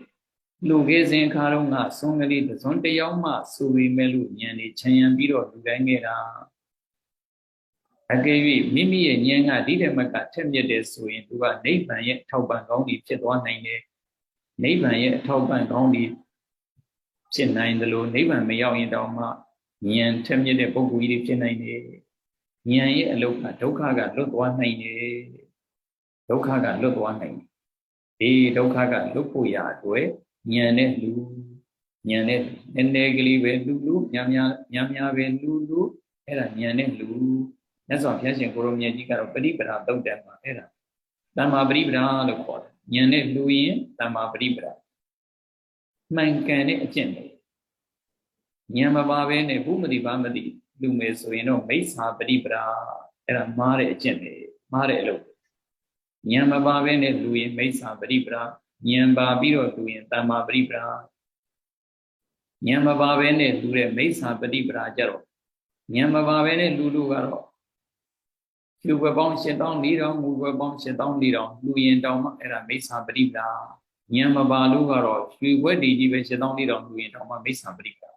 Luges and Karunga, Songali, the Zonte Yama, Suri Melu, Yani Chayan Biro, Lugangera. I gave you Mimi and Yanga didn't make a 10 years so into a neighbor yet Tauban only Chedwan name. Neighbor yet Tauban only Chin the low neighbor may yaw in Dama. Yan 10 years ago, we lived in a Yan Loka, Dokaga, look one night. Dokaga, look one night. Dokaga, look for yard, way, Yanet Lu, Yanet, and Negli, Lulu, Yamya, Lulu, Era Yanet Lu. That's all catching Goromia, you got a Bribra, don't them, Era. Dama Bribra, look for Yanet Louis, Dama Bribra. Man can it gently. Yamababe ne Bumadi Bamadi, Lume, so you know, Mesa Bribra, era Mare Gene, Mare Lo. Yamababe ne Louis, Mesa Bribra, Yamba Biro Louis, Tama Bribra. Yamababe ne Lure, Mesa Bribra, Jero. ဉာဏ်မပါဘဲနဲ့လူကတော့လူပဲပေါင်း7,400မူပဲပေါင်း7,400လူရင်တောင်မှအဲ့ဒါမိစ္ဆာပရိပဒါဉာဏ်မပါလို့ကတော့ရွှေခွက်တည်ကြီးပဲ7,400လူရင်တောင်မှမိစ္ဆာပရိပဒါ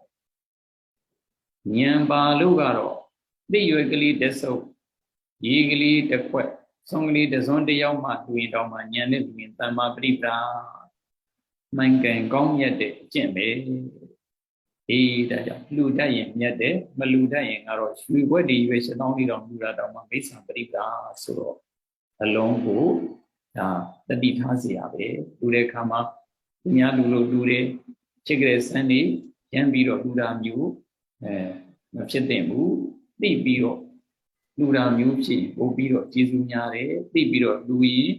ဉာဏ်ပါလို့ကတော့သိရွယ်ကလေးတစ်စုပ်ရေကလေးတစ်ခွက်ဆုံးကလေးတစ်စုံတစ်ယောက်မှလူရင်တောင်မှဉာဏ်နဲ့လူရင်တမ္မာပရိပဒါမှန်ကန်ကောင်းမြတ်တဲ့အကျင့်ပဲအေးဒါကြောင့်လူတတ်ရင်မြတ်တယ်မလူတတ်ရင်ကတော့ရွှေခွက်တည်ပဲ7,400လူတာတောင်မှမိစ္ဆာပရိပဒါဆိုတော့အလုံးကိုဒါတတိထားเสียပဲလူတဲ့ခါမှာသူများလူလို့လူတယ်ချစ်ကြတဲ့စံနေရမ်းပြီးတော့လူတာမျိုးမဖြစ်သင့်ဘူးသိပြီးတော့လူတာမျိုးဖြစ်ပို့ပြီးတော့ကျေးဇူးများတယ်သိပြီးတော့လူရင်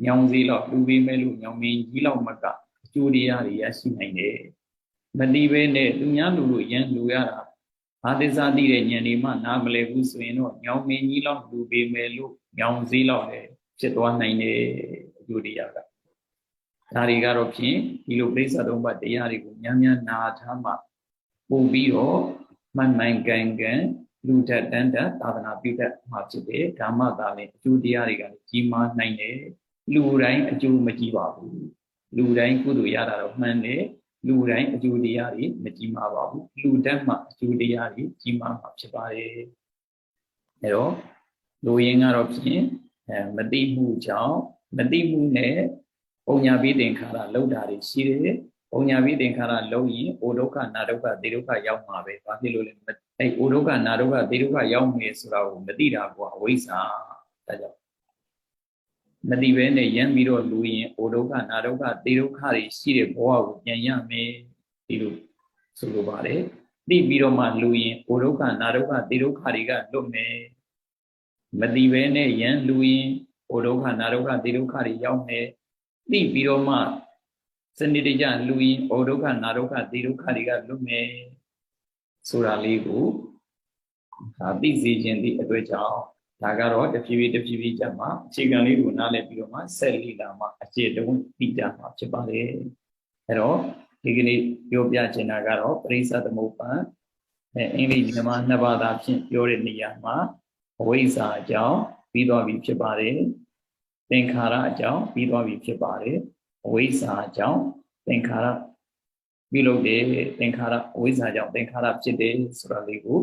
ညောင်စည်းလောက်လူပေးမဲ့လို့ညောင်မင်းကြီးလောက်မကအကျိုးတရားတွေရရှိနိုင်တယ်မတိပဲနဲ့သူများလူလို့ရမ်းလူရတာဘာသစ္စာသိတဲ့ဉာဏ်ဒီမှနားမလဲဘူးဆိုရင်တော့ညောင်မင်းကြီးလောက်လူပေးမဲ့လို့ညောင်စည်းလောက်လည်းဖြစ်သွားနိုင်တယ်အကျိုးတရားကဒါတွေကတော့ဖြင့်ဒီလိုပြိဿသုံးပါးတရားတွေကိုများများနာထားမှပို့ပြီးတော့မှန်မှန်ကန်ကန်လူတတ်တန်းတတ်သာသနာပြုတတ်မှာဖြစ်တယ်ဓမ္မသာလင်အကျိုးတရားတွေကလည်းကြီးမားနိုင်တယ်လူတိုင်းအကျိုးမကြီးပါဘူးလူတိုင်းကုသိုလ်ရတာတော့မှန်တယ်လူတိုင်းအကျိုးတရားတွေမကြီးမားပါဘူးလူတတ်မှအကျိုးတရားတွေကြီးမားမှာဖြစ်ပါတယ်အဲတော့လူရင်းကတော့ဖြင့်မတိမှုကြောင့်မတိမှုနဲ့ပုံညာပိသင်္ခါရလောက်တာတွေရှိတယ်ပုံညာပိသင်္ခါရလောက်ရင်ဩဒုက္ခနာဒုက္ခသေဒုက္ခရောက်မှာပဲဘာဖြစ်လို့လဲအဲဩဒုက္ခနာဒုက္ခသေဒုက္ခရောက်မယ်ဆိုတာကိုမသိတာကွာအဝိဇ္ဇာဒါကြောင့်မတိပဲနဲ့ရမ်းပြီးတော့လူရင်ဩဒုက္ခနာဒုက္ခသေဒုက္ခတွေရှိတဲ့ဘဝကိုပြန်ရမယ်ဒီလိုဆိုလိုပါတယ်သိပြီးတော့မှလူရင်ဩဒုက္ခနာဒုက္ခသေဒုက္ခတွေကလွတ်မယ်မတိပဲနဲ့ရမ်းလူရင်ဩဒုက္ခနာဒုက္ခသေဒုက္ခတွေရောက်မယ်သိပြီးတော့မှစနစ်တကျလူရင်ဩဒုက္ခနာဒုက္ခသေဒုက္ခတွေကလွတ်မယ်ဆိုတာလေးကိုဒါသိစေခြင်းဒီအတွက်ကြောင့်ဒါကတော့တဖြည်းဖြည်းကြမှာအခြေခံလေးကိုနားလည်ပြီးတော့မှဆက်လီလာမှအခြေတုံးသိကြမှာဖြစ်ပါတယ်အဲ့တော့ဒီကနေ့ပြောပြချင်တာကတော့ပရိစ္ဆသမုပ္ပါအင်္ဂလိပ်မြန်မာနှစ်ဘာသာဖြင့်ပြောတဲ့နေရာမှာအဝိဇ္ဇာအကြောင်းပြီးသွားပြီဖြစ်ပါတယ်သင်္ခါရအကြောင်းပြီးသွားပြီဖြစ်ပါတယ်အဝိဇ္ဇာအကြောင်းသင်္ခါရပြုလုပ်တယ်သင်္ခါရအဝိဇ္ဇာကြောင့်သင်္ခါရဖြစ်တယ်ဆိုတာလေးကို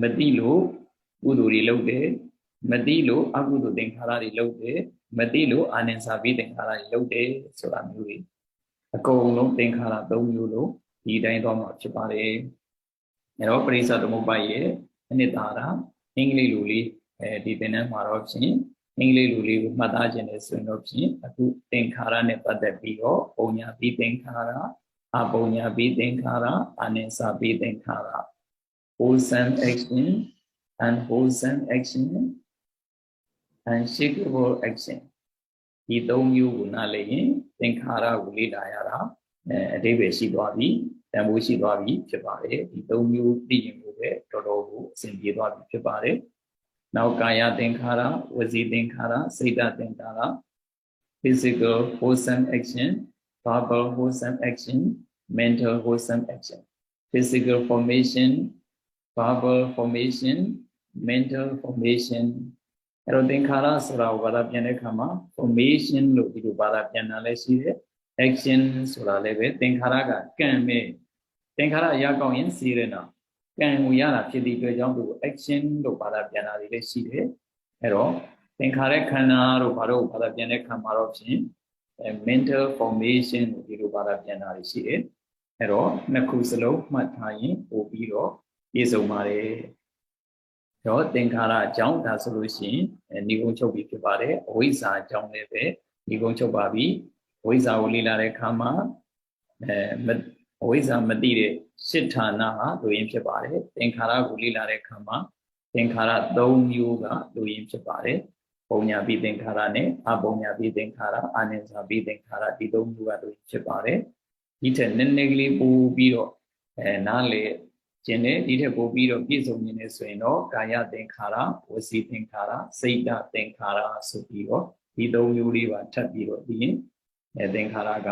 မသိလို့ကုသိုလ်တွေလုပ်တယ်မသိလို့အကုသိုလ်သင်္ခါရတွေလုပ်တယ်မသိလို့အာနိသပိသင်္ခါရတွေလုပ်တယ်ဆိုတာမျိုးတွေအကုန်လုံးသင်္ခါရ၃မျိုးလုံးဒီတိုင်းသွားမှာဖြစ်ပါတယ်အဲတော့ပရိစ္ဆသမုပ္ပါရဲ့အနှစ်သာရအင်္ဂလိပ်လိုလေးဒီသင်တန်းမှာတော့ဖြင့်အင်္ဂလိပ်လိုလေးကိုမှတ်သားခြင်းနဲ့ဆိုရင်တော့ဖြင့်အခုသင်္ခါရနဲ့ပတ်သက်ပြီးတော့ပုံညာပိသင်္ခါရအပုံညာပိသင်္ခါရအာနိသပိသင်္ခါရ wholesome action unwholesome action unshakable action ဒီ၃မျိုးကိုနားလည်ရင်သင်္ခါရကိုလေ့လာရတာအဓိပ္ပာယ်ရှိသွားပြီတန်ဖိုးရှိသွားပြီဖြစ်ပါတယ်ဒီ၃မျိုးသိရင်ကိုပဲတော်တော်ကိုအဆင်ပြေသွားပြီဖြစ်ပါတယ်နောက်ကာယသင်္ခါရဝစီသင်္ခါရစိတ်သင်္ခါရ physical wholesome action verbal wholesome action mental wholesome action physical formation verbal formation mental formation အဲ့တော့သင်္ခါရဆိုတာကိုဘာသာပြန်တဲ့အခါမှာ formation လို့ဒီလိုဘာသာပြန်တာလည်းရှိတယ် action ဆိုတာလည်းပဲသင်္ခါရကကံပဲသင်္ခါရရကောင်းရင်စီရနာကံကိုရတာဖြစ်တဲ့အတွက်ကြောင့်သူ action လို့ဘာသာပြန်တာတွေလည်းရှိတယ်အဲ့တော့သင်္ခါရခန္ဓာတို့ဘာလို့ဘာသာပြန်တဲ့ခါမှာတော့ဖြင့် mental formation လို့ဒီလိုဘာသာပြန်တာတွေရှိတယ်အဲ့တော့နှစ်ခုစလုံးမှတ်ထားရင်ပို့ပြီးတော့ပြည့်စုံပါတယ်တော့သင်္ခါရအကြောင်းဒါဆိုလို့ရှိရင်ဏိဂုံးချုပ်ပြီးဖြစ်ပါတယ်အဝိဇ္ဇာအကြောင်းလည်းပဲဏိဂုံးချုပ်ပါပြီအဝိဇ္ဇာကိုလေ့လာတဲ့အခါမှာအဝိဇ္ဇာမသိတဲ့ရှစ်ဌာနဟာလူရင်းဖြစ်ပါတယ်သင်္ခါရကိုလေ့လာတဲ့အခါမှာသင်္ခါရ၃မျိုးကလူရင်းဖြစ်ပါတယ်ပုံညာပိသင်္ခါရနဲ့အပုံညာပိသင်္ခါရအာနိသပိသင်္ခါရဒီ၃မျိုးကလူရင်းဖြစ်ပါတယ်ဒီထက်နည်းနည်းကလေးပို့ပြီးတော့နားလေကျင်တဲ့ဒီထက်ပို့ပြီးတော့ပြည့်စုံနေဆိုရင်တော့ကာယသင်္ခါရဝစီသင်္ခါရစိတ်သင်္ခါရဆိုပြီးတော့ဒီ၃မျိုးလေးပါထပ်ပြီးတော့ပြီးရင်သင်္ခါရက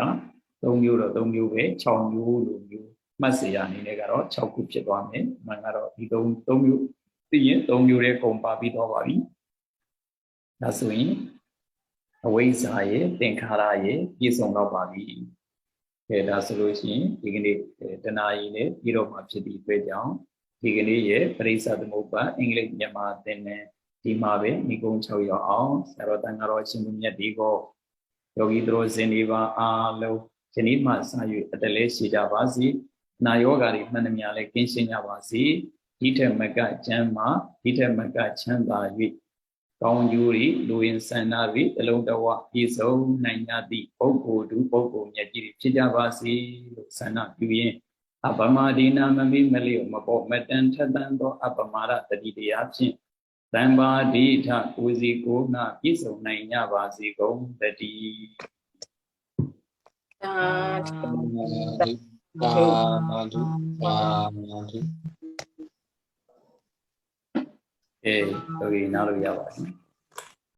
၃မျိုးတော့၃မျိုးပဲ6မျိုးလိုမျိုး မှတ်စီရအနေနဲ့ကတော့6ခုဖြစ်သွားမယ်မှန်ကတော့ဒီ3မျိုးသိရင်3မျိုးရဲ့ကုန်ပါပြီးတော့ပါပြီဒါဆိုရင်အဝိဇ္ဇာရဲ့သင်္ခါရရဲ့ပြည့်စုံတော့ပါပြီဒါဆိုလို့ရှိရင်ဒီကနေ့တဏှာရည်နဲ့ပြီးတော့မှဖြစ်ပြီးတွေ့ကြောင်းဒီကနေ့ရဲ့ပရိစ္ဆသမုပ္ပါအင်္ဂလိပ်မြန်မာသင်တန်းဒီမှာပဲမိကုံ6ရောက်အောင်ဆရာတော်တန်ဃာတော်ရှင်မြတ်ဒီကိုယောဂီတို့ဇင်ဒီပါအားလုံးယနေ့မှစ၍အတလဲရှိကြပါစေနာယောဂါတွေမှန်သမျှလည်းကင်းရှင်းကြပါစေဒီထက်မကကျမ်းမှာဒီထက်မကချမ်းသာ၍ကောင်းကျိုးတွေလူရင်ဆန္ဒတွေအလုံးတဝပြည့်စုံနိုင်ကြသည့်ပုဂ္ဂိုလ်သူပုဂ္ဂိုလ်မြတ်ကြီးတွေဖြစ်ကြပါစေလို့ဆန္ဒပြုရင်းအပမဒိနာမမိမလျော့မပေါ်မတန်ထက်တန်သောအပမာရတတိတရားဖြင့်သံပါဒိဋ္ဌကိုစီကိုငါပြည့်စုံနိုင်ကြပါစေကုန်တည်းသာဓု โอเคနားလို့ရပါတယ်